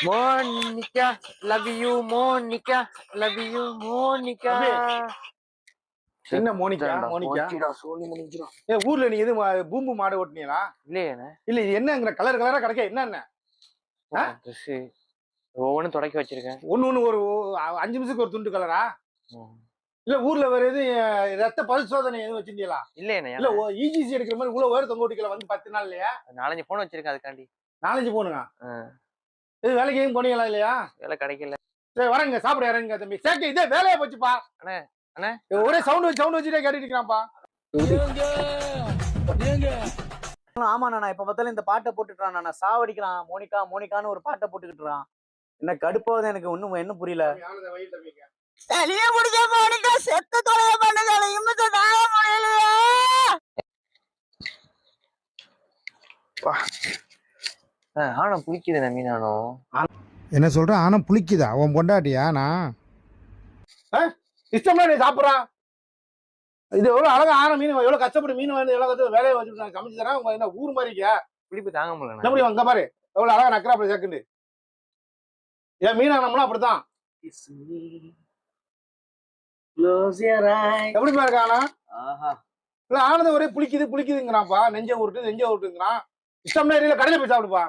Monica love you Monica love you Monica. என்ன Monica Monica ஊர்ல நீ எது பூம்பு மாடு ஓட்டுனீங்களா? இல்லையே இல்ல இது என்னங்கிற கலர் கலரா கிடைக்க என்ன ஒவ்வொன்னும் தொடக்கி வச்சிருக்கேன். ஒண்ணு ஒரு 5 நிமிஷத்துக்கு ஒரு துண்டு கலரா? இல்ல ஊர்ல வேற எது ரத்த பரிசோதனை எதுவும் வச்சிருந்தீங்களா? இல்லையே இல்ல இஜிசி எடுக்கிற மாதிரி உள்ள வேற தொங்க ஓட்டிக்கல வந்து 10 நாள் இல்லையா? 4-5 போன் வச்சிருக்கேன் அதுக்காண்டி. 4-5 போனுங்க. இது வேலைக்கு எதுவும் போனீங்களா இல்லையா? வேலை கிடைக்கல. சரி வரங்க சாப்பிட இறங்குங்க தம்பி. சேக்க இதே வேலையா போச்சுப்பா. அண்ணே அண்ணே ஒரே சவுண்ட் வச்சுட்டே கேட்டுட்டு இருக்கிறான்ப்பா. ஆமா நானா இப்ப பார்த்தாலும் இந்த பாட்டை போட்டுட்டான். நான் சாவடிக்கிறான். மோனிகா மோனிகான்னு ஒரு பாட்டை போட்டுக்கிட்டுறான். என்ன கடுப்பாவது எனக்கு ஒண்ணும் என்ன புரியல. சளிய முடிஞ்ச மோனிகா செத்து தொலைய பண்ணுதல இம்மத்த தாய முடியலையே. ஆனா புளிக்குது மீனானோ. என்ன சொல்ற? ஆனா புளிக்குதா? அவன் பொண்டாட்டியா? நான் இஷ்டமா நீ சாப்பிட்றான். இது எவ்வளவு அழகா ஆன மீன், எவ்வளவு கஷ்டப்பட்டு மீன் வந்து எவ்வளவு வேலையை வச்சுட்டு சமைச்சு தரேன். உங்க என்ன ஊர் மாதிரி இருக்கியா? புளிப்பு தாங்க முடியல. என்ன முடியும் அங்க பாரு எவ்வளவு அழகா நக்கறாப்புல சேக்குண்டு. ஏன் மீன் ஆனோம்னா அப்படித்தான். எப்படி இருக்க ஆனா? இல்ல ஆனது ஒரே புளிக்குதுங்கிறான்ப்பா. நெஞ்ச உருட்டுங்கிறான். இஷ்டம்னா கடையில போய் சாப்பிடுப்பா.